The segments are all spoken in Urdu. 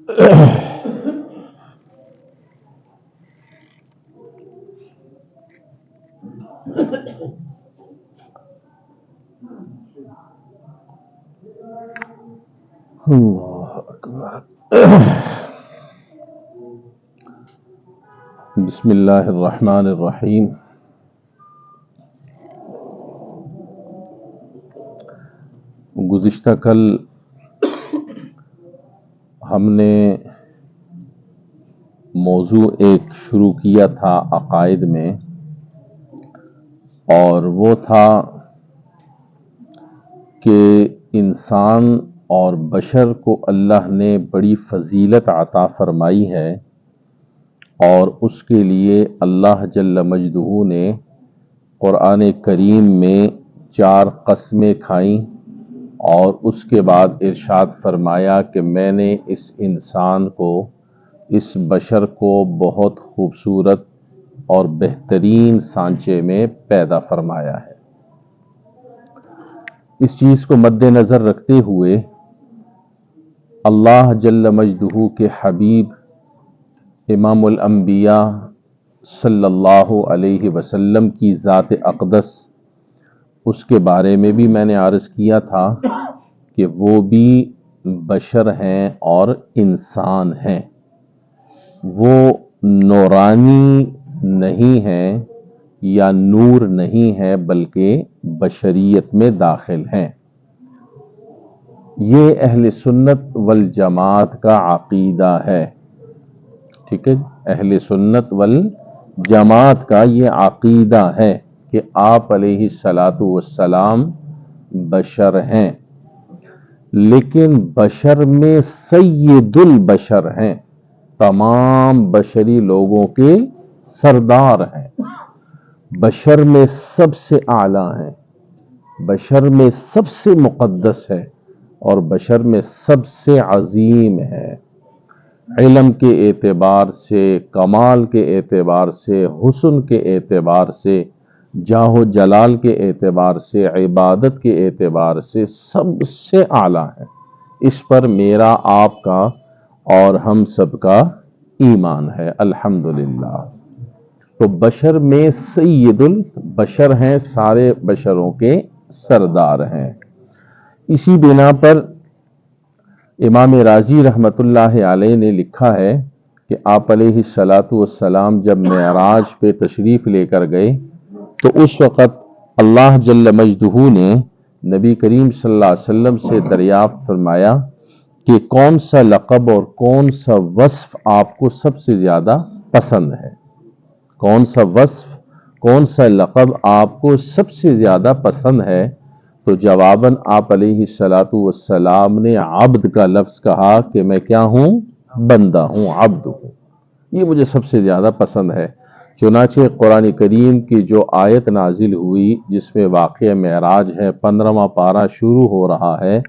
اللہ اکبر۔ بسم اللہ الرحمن الرحیم۔ گزشتہ کل ہم نے موضوع ایک شروع کیا تھا عقائد میں، اور وہ تھا کہ انسان اور بشر کو اللہ نے بڑی فضیلت عطا فرمائی ہے، اور اس کے لیے اللہ جل مجدہ نے قرآن کریم میں 4 قسمیں کھائیں، اور اس کے بعد ارشاد فرمایا کہ میں نے اس انسان کو، اس بشر کو بہت خوبصورت اور بہترین سانچے میں پیدا فرمایا ہے۔ اس چیز کو مد نظر رکھتے ہوئے اللہ جل مجدہ کے حبیب امام الانبیاء صلی اللہ علیہ وسلم کی ذات اقدس، اس کے بارے میں بھی میں نے عرض کیا تھا کہ وہ بھی بشر ہیں اور انسان ہیں، وہ نورانی نہیں ہیں یا نور نہیں ہے، بلکہ بشریت میں داخل ہیں۔ یہ اہل سنت والجماعت کا عقیدہ ہے، ٹھیک ہے، اہل سنت والجماعت کا یہ عقیدہ ہے کہ آپ علیہ الصلاۃ والسلام بشر ہیں، لیکن بشر میں سید البشر ہیں، تمام بشری لوگوں کے سردار ہیں، بشر میں سب سے اعلیٰ ہیں، بشر میں سب سے مقدس ہے، اور بشر میں سب سے عظیم ہے، علم کے اعتبار سے، کمال کے اعتبار سے، حسن کے اعتبار سے، جاہ و جلال کے اعتبار سے، عبادت کے اعتبار سے سب سے اعلیٰ ہے۔ اس پر میرا، آپ کا اور ہم سب کا ایمان ہے، الحمدللہ۔ تو بشر میں سید البشر ہیں، سارے بشروں کے سردار ہیں۔ اسی بنا پر امام رازی رحمت اللہ علیہ نے لکھا ہے کہ آپ علیہ الصلاۃ والسلام جب معراج پہ تشریف لے کر گئے تو اس وقت اللہ جل مجدہ نے نبی کریم صلی اللہ علیہ وسلم سے دریافت فرمایا کہ کون سا لقب اور کون سا وصف آپ کو سب سے زیادہ پسند ہے، کون سا وصف، کون سا لقب آپ کو سب سے زیادہ پسند ہے؟ تو جواباً آپ علیہ الصلاۃ والسلام نے عبد کا لفظ کہا کہ میں کیا ہوں؟ بندہ ہوں، عبد ہوں، یہ مجھے سب سے زیادہ پسند ہے۔ چنانچہ قرآن کریم کی جو آیت نازل ہوئی جس میں واقعہ معراج ہے، 15واں پارہ شروع ہو رہا ہے،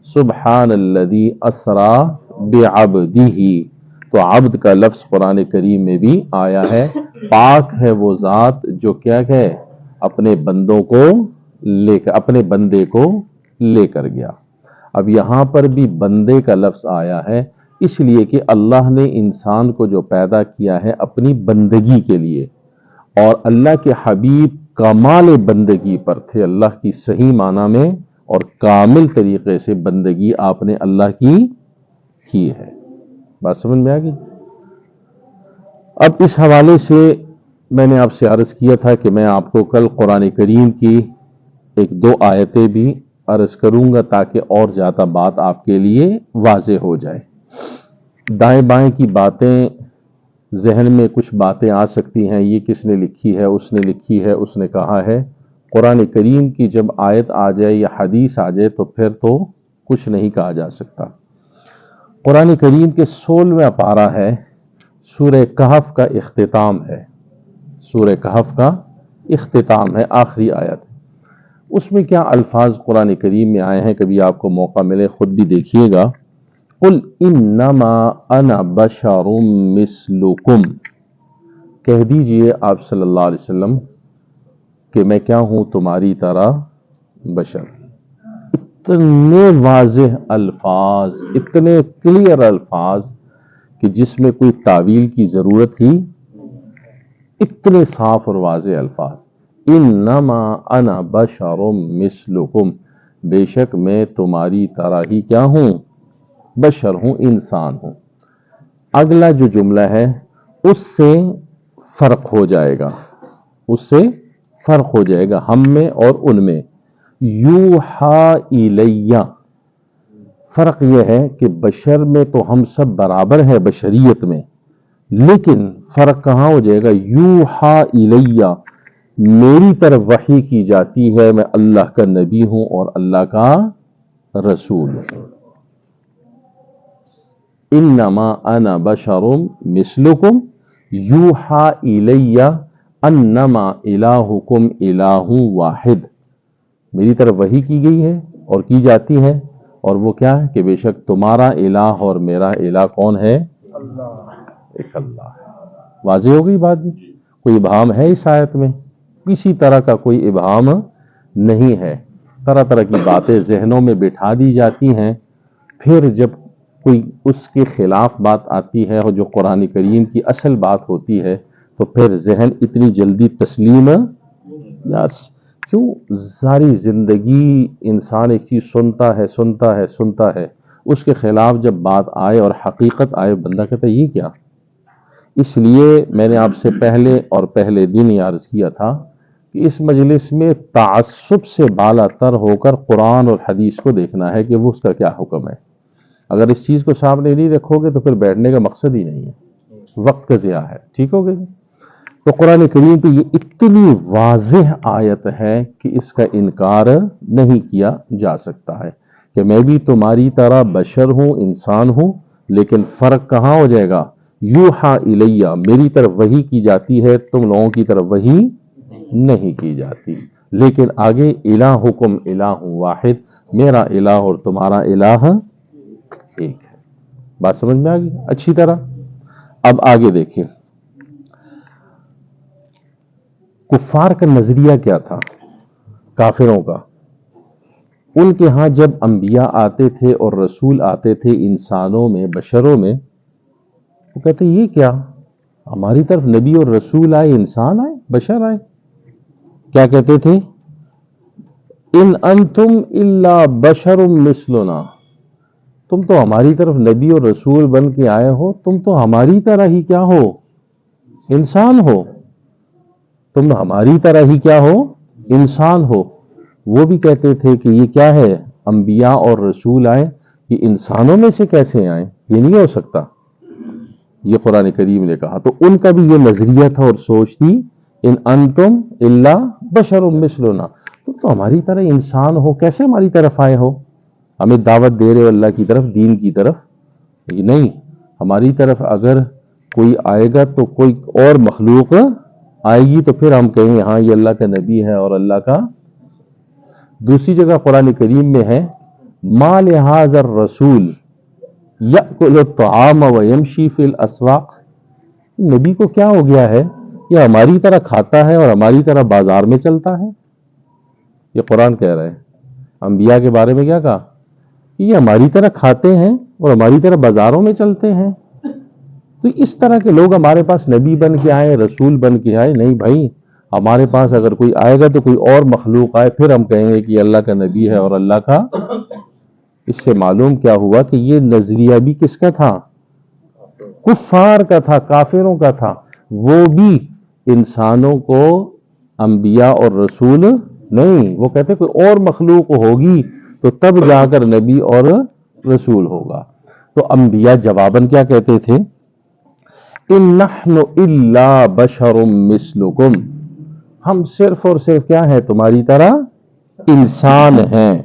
سبحان الذی اسریٰ بعبدہ، تو عبد کا لفظ قرآن کریم میں بھی آیا ہے۔ پاک ہے وہ ذات جو کیا ہے، اپنے بندوں کو لے کر، اپنے بندے کو لے کر گیا۔ اب یہاں پر بھی بندے کا لفظ آیا ہے، اس لیے کہ اللہ نے انسان کو جو پیدا کیا ہے اپنی بندگی کے لیے، اور اللہ کے حبیب کمال بندگی پر تھے، اللہ کی صحیح معنی میں اور کامل طریقے سے بندگی آپ نے اللہ کی ہے۔ بات سمجھ میں آ گئی؟ اب اس حوالے سے میں نے آپ سے عرض کیا تھا کہ میں آپ کو کل قرآن کریم کی 1-2 آیتیں بھی عرض کروں گا تاکہ اور زیادہ بات آپ کے لیے واضح ہو جائے۔ دائیں بائیں کی باتیں، ذہن میں کچھ باتیں آ سکتی ہیں، یہ کس نے لکھی ہے، اس نے لکھی ہے، اس نے کہا ہے۔ قرآن کریم کی جب آیت آ جائے یا حدیث آ جائے تو پھر تو کچھ نہیں کہا جا سکتا۔ قرآن کریم کے 16واں پارہ ہے، سورہ کہف کا اختتام ہے، سورہ کہف کا اختتام ہے، آخری آیت ہے۔ اس میں کیا الفاظ قرآن کریم میں آئے ہیں، کبھی آپ کو موقع ملے خود بھی دیکھیے گا۔ قل انما انا بشر مثلکم، کہہ دیجئے آپ صلی اللہ علیہ وسلم کہ میں کیا ہوں تمہاری طرح بشر۔ اتنے واضح الفاظ، اتنے کلیئر الفاظ کہ جس میں کوئی تعویل کی ضرورت ہی، اتنے صاف اور واضح الفاظ، انما انا بشر مثلکم، بے شک میں تمہاری طرح ہی کیا ہوں، بشر ہوں، انسان ہوں۔ اگلا جو جملہ ہے اس سے فرق ہو جائے گا، اس سے فرق ہو جائے گا ہم میں اور ان میں۔ یوحا الیہ، فرق یہ ہے کہ بشر میں تو ہم سب برابر ہیں بشریت میں، لیکن فرق کہاں ہو جائے گا؟ یوحا الیہ، میری طرف وحی کی جاتی ہے، میں اللہ کا نبی ہوں اور اللہ کا رسول ہوں۔ انما انا بشر مثلکم یوحا الیہ انما الہکم الہ واحد، میری طرف وحی کی گئی ہے اور کی جاتی ہے، اور وہ کیا ہے کہ بے شک تمہارا الہ اور میرا الہ کون ہے؟ ایک اللہ ہے۔ واضح ہو گئی بات جی؟ کوئی ابہام ہے اس آیت میں؟ کسی طرح کا کوئی ابہام نہیں ہے۔ طرح طرح کی باتیں ذہنوں میں بٹھا دی جاتی ہیں، پھر جب کوئی اس کے خلاف بات آتی ہے اور جو قرآن کریم کی اصل بات ہوتی ہے تو پھر ذہن اتنی جلدی تسلیم یا کیوں؟ ساری زندگی انسان ایک چیز سنتا ہے، اس کے خلاف جب بات آئے اور حقیقت آئے بندہ کہتا ہے یہ کیا؟ اس لیے میں نے آپ سے پہلے دن یہ عرض کیا تھا کہ اس مجلس میں تعصب سے بالا تر ہو کر قرآن اور حدیث کو دیکھنا ہے کہ وہ اس کا کیا حکم ہے۔ اگر اس چیز کو سامنے نہیں رکھو گے تو پھر بیٹھنے کا مقصد ہی نہیں ہے، وقت کا ضیاع ہے۔ ٹھیک ہو گیا؟ تو قرآن کریم کی یہ اتنی واضح آیت ہے کہ اس کا انکار نہیں کیا جا سکتا ہے کہ میں بھی تمہاری طرح بشر ہوں، انسان ہوں، لیکن فرق کہاں ہو جائے گا؟ یوحا الیہ، میری طرف وحی کی جاتی ہے، تم لوگوں کی طرف وحی نہیں کی جاتی۔ لیکن آگے الہکم الہ واحد، میرا الہ اور تمہارا الہ ایک ہے۔ بات سمجھ میں آ گئی اچھی طرح؟ اب آگے دیکھیں کفار کا نظریہ کیا تھا، کافروں کا۔ ان کے ہاں جب انبیاء آتے تھے اور رسول آتے تھے انسانوں میں، بشروں میں، وہ کہتے یہ کیا؟ ہماری طرف نبی اور رسول آئے، انسان آئے، بشر آئے۔ کیا کہتے تھے؟ ان انتم الا بشر مثلنا، تم تو ہماری طرف نبی اور رسول بن کے آئے ہو، تم تو ہماری طرح ہی کیا ہو؟ انسان ہو۔ تم ہماری طرح ہی کیا ہو؟ انسان ہو۔ وہ بھی کہتے تھے کہ یہ کیا ہے؟ انبیاء اور رسول آئے، یہ انسانوں میں سے کیسے آئیں؟ یہ نہیں ہو سکتا۔ یہ قرآن کریم نے کہا۔ تو ان کا بھی یہ نظریہ تھا اور سوچ تھی، ان انتم الا بشر مثلنا، تم تو ہماری طرح انسان ہو، کیسے ہماری طرف آئے ہو؟ ہمیں دعوت دے رہے ہو اللہ کی طرف، دین کی طرف؟ نہیں، ہماری طرف اگر کوئی آئے گا تو کوئی اور مخلوق آئے گی تو پھر ہم کہیں ہاں یہ اللہ کا نبی ہے اور اللہ کا۔ دوسری جگہ قرآن کریم میں ہے ما لہذا الرسول یأکل الطعام ویمشی فی الاسواق، نبی کو کیا ہو گیا ہے؟ یہ ہماری طرح کھاتا ہے اور ہماری طرح بازار میں چلتا ہے۔ یہ قرآن کہہ رہا ہے۔ انبیاء کے بارے میں کیا کہا؟ یہ ہماری طرح کھاتے ہیں اور ہماری طرح بازاروں میں چلتے ہیں۔ تو اس طرح کے لوگ ہمارے پاس نبی بن کے آئے، رسول بن کے آئے؟ نہیں بھائی، ہمارے پاس اگر کوئی آئے گا تو کوئی اور مخلوق آئے، پھر ہم کہیں گے کہ یہ اللہ کا نبی ہے اور اللہ کا۔ اس سے معلوم کیا ہوا کہ یہ نظریہ بھی کس کا تھا؟ کفار کا تھا، کافروں کا تھا۔ وہ بھی انسانوں کو انبیاء اور رسول نہیں، وہ کہتے کوئی اور مخلوق ہوگی تو تب جا کر نبی اور رسول ہوگا۔ تو انبیاء جواباً کیا کہتے تھے؟ ان نحن الا بشر مثلکم، ہم صرف اور صرف کیا ہے؟ تمہاری طرح انسان ہیں۔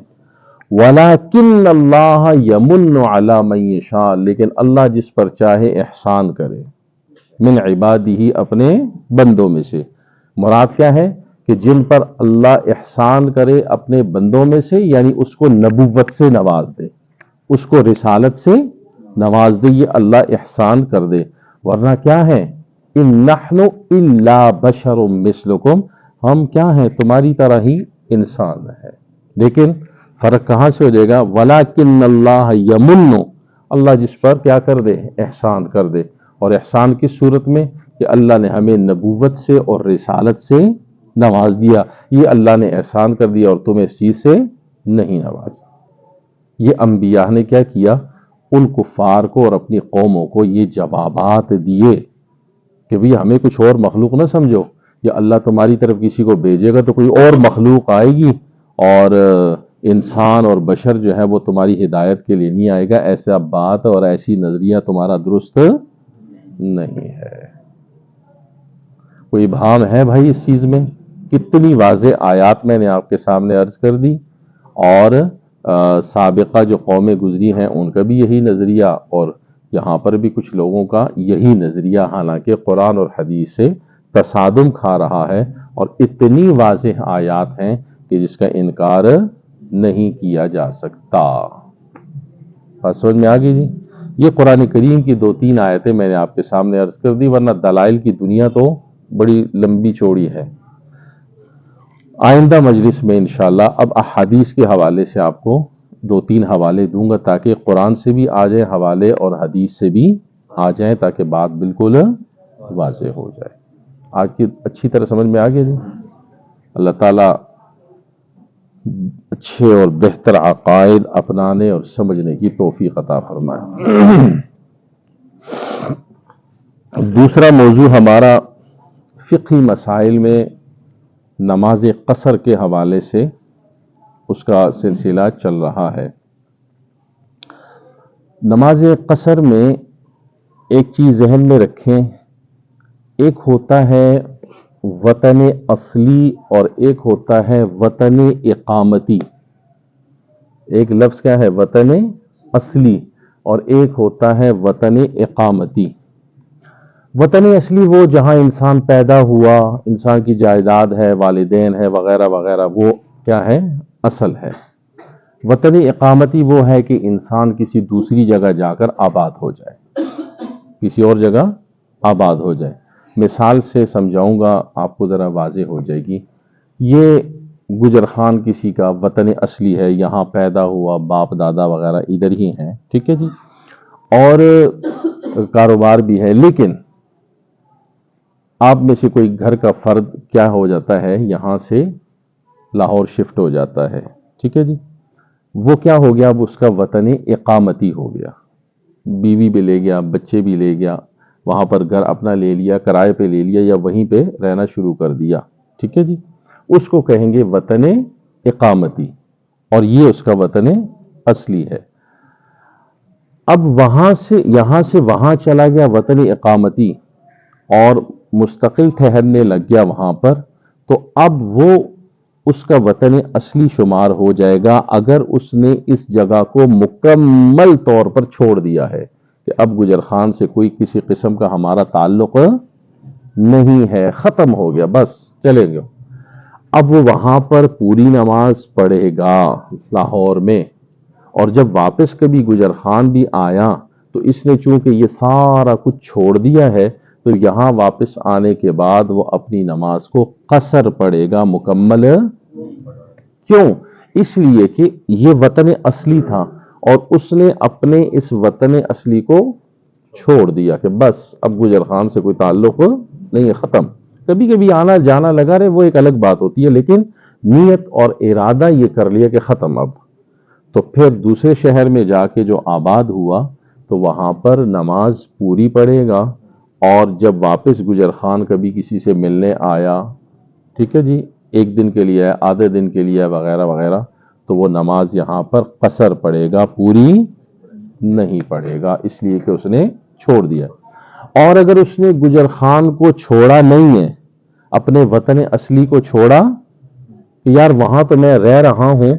وَلَكِنَّ اللَّهَ يَمُنُّ عَلَى مَن يَشَاءُ، لیکن اللہ جس پر چاہے احسان کرے، من عبادہ، اپنے بندوں میں سے۔ مراد کیا ہے؟ کہ جن پر اللہ احسان کرے اپنے بندوں میں سے، یعنی اس کو نبوت سے نواز دے، اس کو رسالت سے نواز دے، یہ اللہ احسان کر دے۔ ورنہ کیا ہے؟ ان نحن الا بشر مثلکم، ہم کیا ہیں؟ تمہاری طرح ہی انسان ہے۔ لیکن فرق کہاں سے ہو جائے گا؟ وَلَكِنَّ اللَّهَ يَمُنُّ، اللہ جس پر کیا کر دے؟ احسان کر دے. اور احسان کس صورت میں؟ کہ اللہ نے ہمیں نبوت سے اور رسالت سے نواز دیا. یہ اللہ نے احسان کر دیا اور تمہیں اس چیز سے نہیں نوازا. یہ انبیاء نے کیا کیا؟ ان کفار کو اور اپنی قوموں کو یہ جوابات دیے کہ بھی ہمیں کچھ اور مخلوق نہ سمجھو. یا اللہ تمہاری طرف کسی کو بھیجے گا تو کوئی اور مخلوق آئے گی اور انسان اور بشر جو ہے وہ تمہاری ہدایت کے لیے نہیں آئے گا. ایسا بات اور ایسی نظریہ تمہارا درست نہیں ہے. کوئی ابہام ہے بھائی اس چیز میں؟ کتنی واضح آیات میں نے آپ کے سامنے عرض کر دی. اور سابقہ جو قومیں گزری ہیں ان کا بھی یہی نظریہ اور یہاں پر بھی کچھ لوگوں کا یہی نظریہ، حالانکہ قرآن اور حدیث سے تصادم کھا رہا ہے. اور اتنی واضح آیات ہیں کہ جس کا انکار نہیں کیا جا سکتا. بات سمجھ میں آ گئی جی؟ یہ قرآن کریم کی 2-3 آیتیں میں نے آپ کے سامنے عرض کر دی، ورنہ دلائل کی دنیا تو بڑی لمبی چوڑی ہے. آئندہ مجلس میں انشاءاللہ اب احادیث کے حوالے سے آپ کو 2-3 حوالے دوں گا تاکہ قرآن سے بھی آ جائیں حوالے اور حدیث سے بھی آ جائیں، تاکہ بات بالکل واضح ہو جائے. آج کی اچھی طرح سمجھ میں آ گیا جی؟ اللہ تعالیٰ اچھے اور بہتر عقائد اپنانے اور سمجھنے کی توفیق عطا فرمائے. دوسرا موضوع ہمارا فقہی مسائل میں نماز قصر کے حوالے سے اس کا سلسلہ چل رہا ہے. نماز قصر میں ایک چیز ذہن میں رکھیں، ایک ہوتا ہے وطن اصلی اور ایک ہوتا ہے وطن اقامتی. ایک لفظ کیا ہے؟ وطن اصلی، اور ایک ہوتا ہے وطن اقامتی. وطن اصلی وہ جہاں انسان پیدا ہوا، انسان کی جائیداد ہے، والدین ہے وغیرہ وغیرہ، وہ کیا ہے؟ اصل ہے. وطن اقامتی وہ ہے کہ انسان کسی دوسری جگہ جا کر آباد ہو جائے، کسی اور جگہ آباد ہو جائے. مثال سے سمجھاؤں گا آپ کو، ذرا واضح ہو جائے گی. یہ گجر خان کسی کا وطن اصلی ہے، یہاں پیدا ہوا، باپ دادا وغیرہ ادھر ہی ہیں، ٹھیک ہے جی، اور کاروبار بھی ہے. لیکن آپ میں سے کوئی گھر کا فرد کیا ہو جاتا ہے؟ یہاں سے لاہور شفٹ ہو جاتا ہے، ٹھیک ہے جی. وہ کیا ہو گیا؟ اب اس کا وطن اقامتی ہو گیا. بیوی بھی لے گیا، بچے بھی لے گیا، وہاں پر گھر اپنا لے لیا، کرائے پہ لے لیا یا وہیں پہ رہنا شروع کر دیا، ٹھیک ہے جی. اس کو کہیں گے وطن اقامتی، اور یہ اس کا وطن اصلی ہے. اب وہاں سے یہاں سے وہاں چلا گیا وطن اقامتی اور مستقل ٹھہرنے لگ گیا وہاں پر، تو اب وہ اس کا وطن اصلی شمار ہو جائے گا اگر اس نے اس جگہ کو مکمل طور پر چھوڑ دیا ہے کہ اب گجر خان سے کوئی کسی قسم کا ہمارا تعلق نہیں ہے، ختم ہو گیا، بس چلے گئے. اب وہ وہاں پر پوری نماز پڑھے گا لاہور میں، اور جب واپس کبھی گجر خان بھی آیا تو اس نے چونکہ یہ سارا کچھ چھوڑ دیا ہے تو یہاں واپس آنے کے بعد وہ اپنی نماز کو قصر پڑھے گا، مکمل. کیوں؟ اس لیے کہ یہ وطن اصلی تھا اور اس نے اپنے اس وطن اصلی کو چھوڑ دیا کہ بس اب گجر خان سے کوئی تعلق نہیں ہے، ختم. کبھی کبھی آنا جانا لگا رہے، وہ ایک الگ بات ہوتی ہے، لیکن نیت اور ارادہ یہ کر لیا کہ ختم اب. تو پھر دوسرے شہر میں جا کے جو آباد ہوا تو وہاں پر نماز پوری پڑھے گا، اور جب واپس گجر خان کبھی کسی سے ملنے آیا، ٹھیک ہے جی، ایک دن کے لیے آدھے دن کے لیے وغیرہ وغیرہ، تو وہ نماز یہاں پر قصر پڑھے گا، پوری نہیں پڑھے گا، اس لیے کہ اس نے چھوڑ دیا. اور اگر اس نے گجر خان کو چھوڑا نہیں ہے، اپنے وطن اصلی کو چھوڑا کہ یار وہاں تو میں رہ رہا ہوں،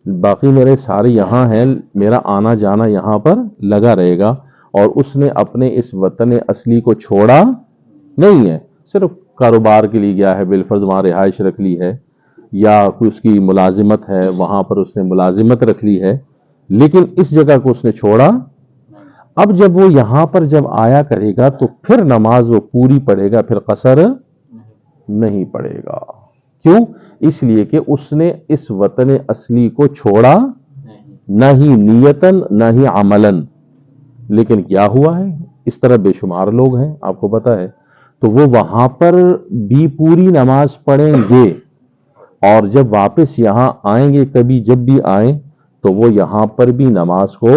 باقی میرے سارے یہاں ہیں، میرا آنا جانا یہاں پر لگا رہے گا، اور اس نے اپنے اس وطن اصلی کو چھوڑا نہیں ہے، صرف کاروبار کے لیے گیا ہے، بالفرض وہاں رہائش رکھ لی ہے، یا کوئی اس کی ملازمت ہے وہاں پر اس نے ملازمت رکھ لی ہے، لیکن اس جگہ کو اس نے چھوڑا. اب جب وہ یہاں پر جب آیا کرے گا تو پھر نماز وہ پوری پڑھے گا، پھر قصر نہیں پڑھے گا. کیوں؟ اس لیے کہ اس نے اس وطن اصلی کو چھوڑا نہ ہی نیتن نہ ہی عملاً. لیکن کیا ہوا ہے، اس طرح بے شمار لوگ ہیں آپ کو پتا ہے، تو وہ وہاں پر بھی پوری نماز پڑھیں گے، اور جب واپس یہاں آئیں گے کبھی جب بھی آئیں تو وہ یہاں پر بھی نماز کو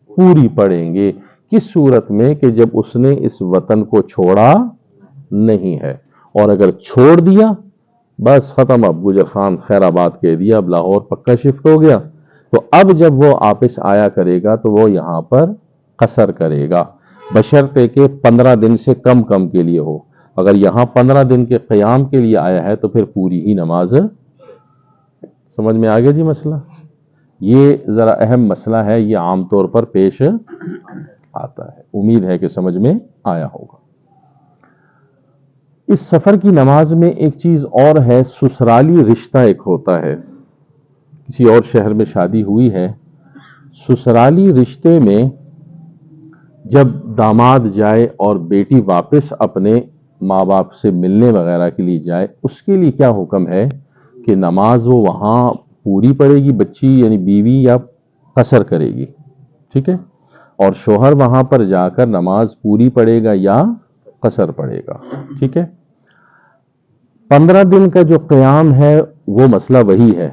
پوری پڑھیں گے۔ کس صورت میں؟ کہ جب اس نے اس وطن کو چھوڑا نہیں ہے، اور اگر چھوڑ دیا بس ختم، اب گجر خان خیر آباد کہہ دیا، اب لاہور پکا شفٹ ہو گیا، تو اب جب وہ واپس آیا کرے گا تو وہ یہاں پر قصر کرے گا، بشرطے کہ 15 دن سے کم کے لیے ہو۔ اگر یہاں 15 دن کے قیام کے لیے آیا ہے تو پھر پوری ہی نماز۔ سمجھ میں آ گیا جی مسئلہ؟ یہ ذرا اہم مسئلہ ہے، یہ عام طور پر پیش آتا ہے، امید ہے کہ سمجھ میں آیا ہوگا۔ اس سفر کی نماز میں ایک چیز اور ہے، سسرالی رشتہ ایک ہوتا ہے، کسی اور شہر میں شادی ہوئی ہے، سسرالی رشتے میں جب داماد جائے اور بیٹی واپس اپنے ماں باپ سے ملنے وغیرہ کے لیے جائے، اس کے لیے کیا حکم ہے کہ نماز وہ وہاں پوری پڑے گی بچی یعنی بیوی، یا قصر کرے گی؟ ٹھیک ہے، اور شوہر وہاں پر جا کر نماز پوری پڑے گا یا قصر پڑے گا؟ ٹھیک ہے، 15 دن کا جو قیام ہے وہ مسئلہ وہی ہے،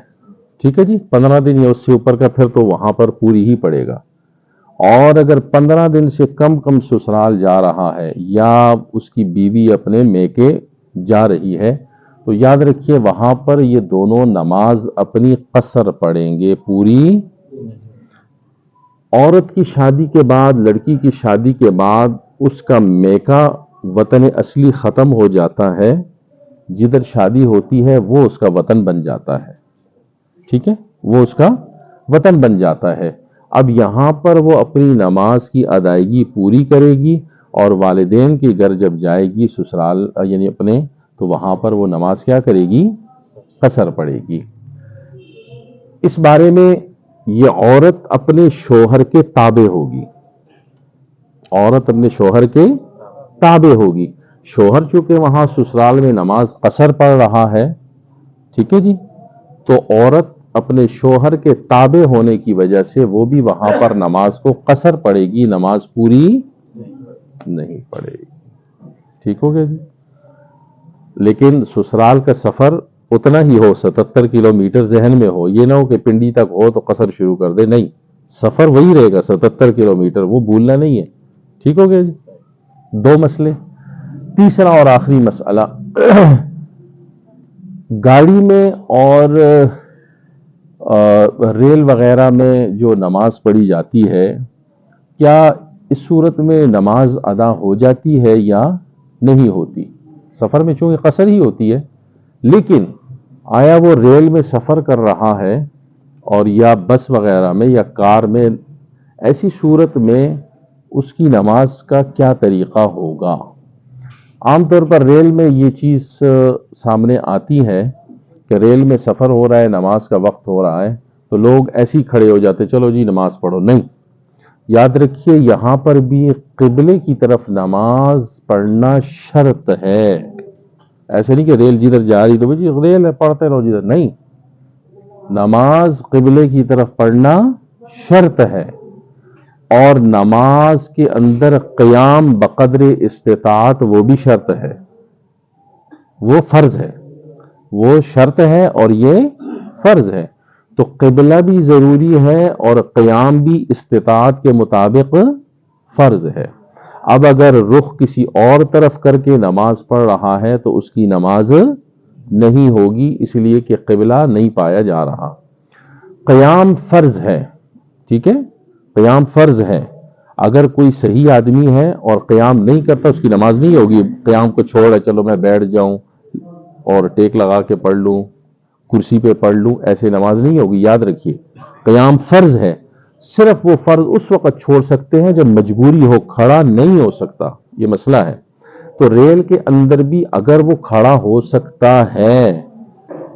ٹھیک ہے جی، 15 دن یا اس سے اوپر کا پھر تو وہاں پر پوری ہی پڑے گا، اور اگر 15 دن سے کم سسرال جا رہا ہے یا اس کی بیوی اپنے میکے جا رہی ہے تو یاد رکھیے وہاں پر یہ دونوں نماز اپنی قصر پڑھیں گے، پوری۔ عورت کی شادی کے بعد، لڑکی کی شادی کے بعد اس کا میکا وطن اصلی ختم ہو جاتا ہے، جدھر شادی ہوتی ہے وہ اس کا وطن بن جاتا ہے، ٹھیک ہے، وہ اس کا وطن بن جاتا ہے۔ اب یہاں پر وہ اپنی نماز کی ادائیگی پوری کرے گی، اور والدین کے گھر جب جائے گی سسرال یعنی اپنے، تو وہاں پر وہ نماز کیا کرے گی؟ قصر پڑے گی۔ اس بارے میں یہ عورت اپنے شوہر کے تابع ہوگی، عورت اپنے شوہر کے تابع ہوگی، شوہر چونکہ وہاں سسرال میں نماز قصر پڑھ رہا ہے، ٹھیک ہے جی، تو عورت اپنے شوہر کے تابع ہونے کی وجہ سے وہ بھی وہاں پر نماز کو قصر پڑے گی، نماز پوری نہیں پڑے گی، ٹھیک ہو گیا جی۔ لیکن سسرال کا سفر اتنا ہی ہو، 77 کلومیٹر ذہن میں ہو، یہ نہ ہو کہ پنڈی تک ہو تو قصر شروع کر دے، نہیں، سفر وہی رہے گا 77 کلومیٹر، وہ بھولنا نہیں ہے، ٹھیک ہو گیا جی۔ 2 مسئلے۔ تیسرا اور آخری مسئلہ، گاڑی میں اور ریل وغیرہ میں جو نماز پڑھی جاتی ہے، کیا اس صورت میں نماز ادا ہو جاتی ہے یا نہیں ہوتی؟ سفر میں چونکہ قصر ہی ہوتی ہے، لیکن آیا وہ ریل میں سفر کر رہا ہے اور یا بس وغیرہ میں یا کار میں، ایسی صورت میں اس کی نماز کا کیا طریقہ ہوگا؟ عام طور پر ریل میں یہ چیز سامنے آتی ہے کہ ریل میں سفر ہو رہا ہے، نماز کا وقت ہو رہا ہے تو لوگ ایسے ہی کھڑے ہو جاتے، چلو جی نماز پڑھو، نہیں، یاد رکھیے یہاں پر بھی قبلے کی طرف نماز پڑھنا شرط ہے، ایسے نہیں کہ ریل جدھر جا رہی تو جی ریل ہے پڑھتے رہو جدھر، نہیں، نماز قبلے کی طرف پڑھنا شرط ہے، اور نماز کے اندر قیام بقدر استطاعت وہ بھی شرط ہے، وہ فرض ہے، وہ شرط ہے اور یہ فرض ہے، تو قبلہ بھی ضروری ہے اور قیام بھی استطاعت کے مطابق فرض ہے۔ اب اگر رخ کسی اور طرف کر کے نماز پڑھ رہا ہے تو اس کی نماز نہیں ہوگی، اس لیے کہ قبلہ نہیں پایا جا رہا۔ قیام فرض ہے، ٹھیک ہے، قیام فرض ہے، اگر کوئی صحیح آدمی ہے اور قیام نہیں کرتا اس کی نماز نہیں ہوگی، قیام کو چھوڑے چلو میں بیٹھ جاؤں اور ٹیک لگا کے پڑھ لوں، کرسی پہ پڑھ لوں، ایسے نماز نہیں ہوگی، یاد رکھیے قیام فرض ہے، صرف وہ فرض اس وقت چھوڑ سکتے ہیں جب مجبوری ہو، کھڑا نہیں ہو سکتا، یہ مسئلہ ہے، تو ریل کے اندر بھی اگر وہ کھڑا ہو سکتا ہے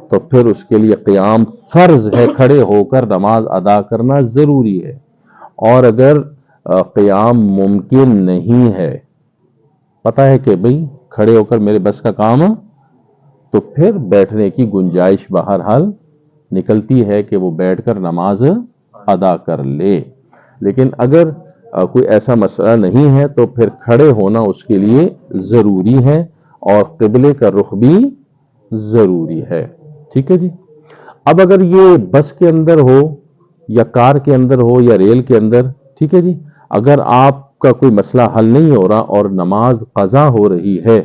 تو پھر اس کے لیے قیام فرض ہے، کھڑے ہو کر نماز ادا کرنا ضروری ہے، اور اگر قیام ممکن نہیں ہے، پتا ہے کہ بھئی کھڑے ہو کر میرے بس کا کام، تو پھر بیٹھنے کی گنجائش بہرحال نکلتی ہے کہ وہ بیٹھ کر نماز ادا کر لے۔ لیکن اگر کوئی ایسا مسئلہ نہیں ہے تو پھر کھڑے ہونا اس کے لیے ضروری ہے اور قبلے کا رخ بھی ضروری ہے. ٹھیک ہے جی. اب اگر یہ بس کے اندر ہو یا کار کے اندر ہو یا ریل کے اندر، ٹھیک ہے جی، اگر آپ کا کوئی مسئلہ حل نہیں ہو رہا اور نماز قضا ہو رہی ہے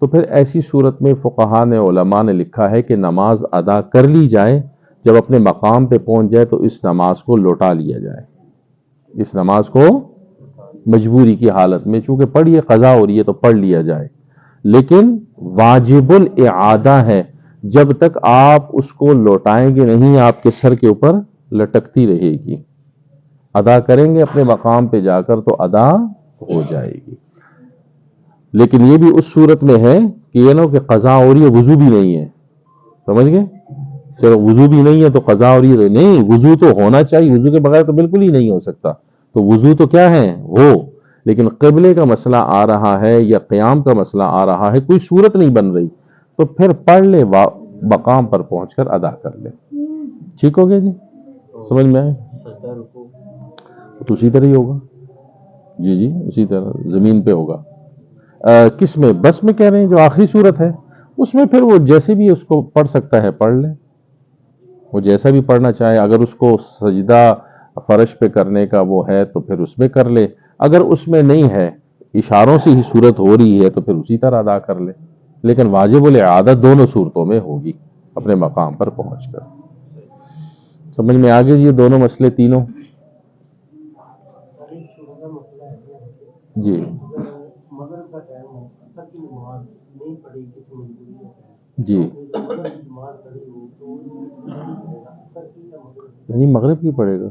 تو پھر ایسی صورت میں فقہاء نے، علماء نے لکھا ہے کہ نماز ادا کر لی جائے. جب اپنے مقام پہ پہنچ جائے تو اس نماز کو لوٹا لیا جائے. اس نماز کو مجبوری کی حالت میں، چونکہ پڑھیے قضا ہو رہی ہے تو پڑھ لیا جائے، لیکن واجب الاعادہ ہے. جب تک آپ اس کو لوٹائیں گے نہیں آپ کے سر کے اوپر لٹکتی رہے گی. ادا کریں گے اپنے مقام پہ جا کر تو ادا ہو جائے گی. لیکن یہ بھی اس صورت میں ہے کہ یہ نہ کہ قضا ہو رہی ہے وضو بھی نہیں ہے. سمجھ گئے؟ چلو وضو بھی نہیں ہے تو قضا ہو رہی ہے، نہیں، وضو تو ہونا چاہیے، وضو کے بغیر تو بالکل ہی نہیں ہو سکتا. تو وضو تو کیا ہے ہو، لیکن قبلے کا مسئلہ آ رہا ہے یا قیام کا مسئلہ آ رہا ہے، کوئی صورت نہیں بن رہی، تو پھر پڑھ لے، مقام پر پہنچ کر ادا کر لے. ٹھیک ہو گیا جی؟ سمجھ میں آئے؟ تو اسی طرح ہی ہوگا. جی جی اسی طرح زمین پہ ہوگا. کس میں؟ بس میں کہہ رہے ہیں جو آخری صورت ہے اس میں پھر وہ جیسے بھی اس کو پڑھ سکتا ہے پڑھ لے، وہ جیسا بھی پڑھنا چاہے. اگر اس کو سجدہ فرش پہ کرنے کا وہ ہے تو پھر اس میں کر لے، اگر اس میں نہیں ہے، اشاروں سے ہی صورت ہو رہی ہے تو پھر اسی طرح ادا کر لے. لیکن واجب الاعادہ دونوں صورتوں میں ہوگی اپنے مقام پر پہنچ کر. سمجھ میں آگے یہ دونوں مسئلے تینوں؟ جی جی نہیں مغرب کی پڑھے گا،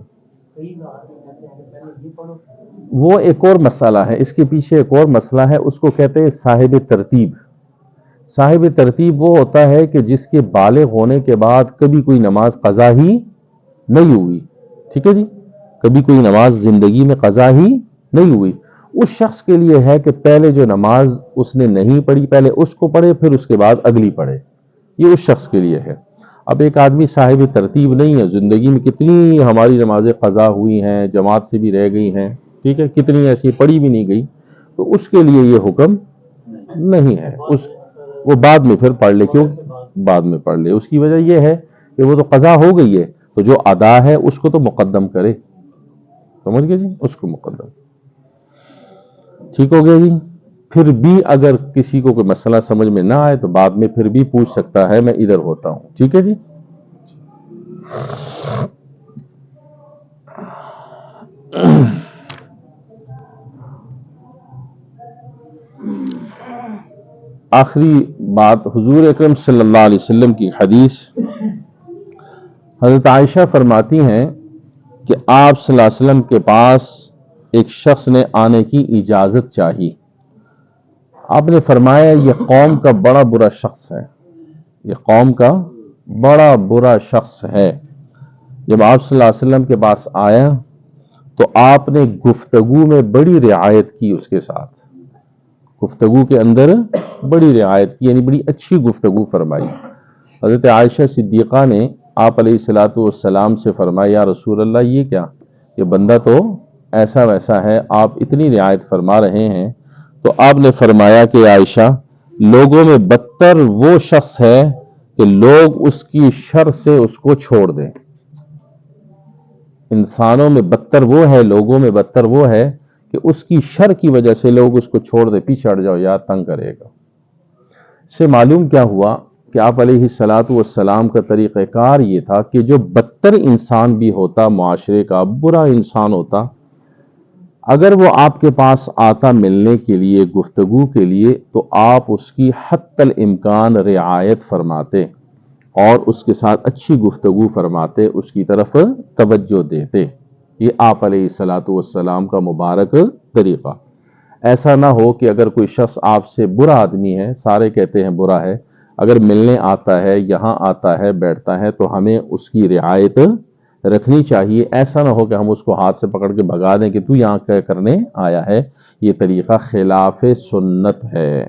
وہ ایک اور مسئلہ ہے، اس کے پیچھے ایک اور مسئلہ ہے، اس کو کہتے ہیں صاحب ترتیب. صاحب ترتیب وہ ہوتا ہے کہ جس کے بالغ ہونے کے بعد کبھی کوئی نماز قضا ہی نہیں ہوئی. ٹھیک ہے جی، کبھی کوئی نماز زندگی میں قضا ہی نہیں ہوئی. اس شخص کے لیے ہے کہ پہلے جو نماز اس نے نہیں پڑھی پہلے اس کو پڑھے، پھر اس کے بعد اگلی پڑھے. یہ اس شخص کے لیے ہے. اب ایک آدمی صاحب ترتیب نہیں ہے، زندگی میں کتنی ہماری نمازیں قضا ہوئی ہیں، جماعت سے بھی رہ گئی ہیں، ٹھیک ہے، کتنی ایسی پڑھی بھی نہیں گئی، تو اس کے لیے یہ حکم نہیں ہے. وہ بعد میں پھر پڑھ لے. کیوں بعد میں پڑھ لے؟ اس کی وجہ یہ ہے کہ وہ تو قضا ہو گئی ہے، تو جو ادا ہے اس کو تو مقدم کرے. سمجھ گئے جی؟ اس کو مقدم. ٹھیک ہو گیا جی؟ پھر بھی اگر کسی کو کوئی مسئلہ سمجھ میں نہ آئے تو بعد میں پھر بھی پوچھ سکتا ہے، میں ادھر ہوتا ہوں. ٹھیک ہے جی؟ آخری بات، حضور اکرم صلی اللہ علیہ وسلم کی حدیث. حضرت عائشہ فرماتی ہیں کہ آپ صلی اللہ علیہ وسلم کے پاس ایک شخص نے آنے کی اجازت چاہی. آپ نے فرمایا یہ قوم کا بڑا برا شخص ہے، یہ قوم کا بڑا برا شخص ہے. جب آپ صلی اللہ علیہ وسلم کے پاس آیا تو آپ نے گفتگو میں بڑی رعایت کی، اس کے ساتھ گفتگو کے اندر بڑی رعایت کی، یعنی بڑی اچھی گفتگو فرمائی. حضرت عائشہ صدیقہ نے آپ علیہ الصلوۃ والسلام سے فرمایا یا رسول اللہ یہ کیا، یہ بندہ تو ایسا ویسا ہے، آپ اتنی رعایت فرما رہے ہیں. تو آپ نے فرمایا کہ عائشہ، لوگوں میں بدتر وہ شخص ہے کہ لوگ اس کی شر سے اس کو چھوڑ دیں. انسانوں میں بدتر وہ ہے، لوگوں میں بدتر وہ ہے کہ اس کی شر کی وجہ سے لوگ اس کو چھوڑ دیں، پیچھے ہٹ جاؤ یار تنگ کرے گا. اس سے معلوم کیا ہوا کہ آپ علیہ الصلوۃ والسلام کا طریقہ کار یہ تھا کہ جو بدتر انسان بھی ہوتا، معاشرے کا برا انسان ہوتا، اگر وہ آپ کے پاس آتا ملنے کے لیے، گفتگو کے لیے، تو آپ اس کی حتی الامکان رعایت فرماتے اور اس کے ساتھ اچھی گفتگو فرماتے، اس کی طرف توجہ دیتے. یہ آپ علیہ الصلوۃ والسلام کا مبارک طریقہ. ایسا نہ ہو کہ اگر کوئی شخص آپ سے برا آدمی ہے، سارے کہتے ہیں برا ہے، اگر ملنے آتا ہے، یہاں آتا ہے، بیٹھتا ہے، تو ہمیں اس کی رعایت رکھنی چاہیے. ایسا نہ ہو کہ ہم اس کو ہاتھ سے پکڑ کے بھگا دیں کہ تو یہاں کیا کرنے آیا ہے. یہ طریقہ خلاف سنت ہے.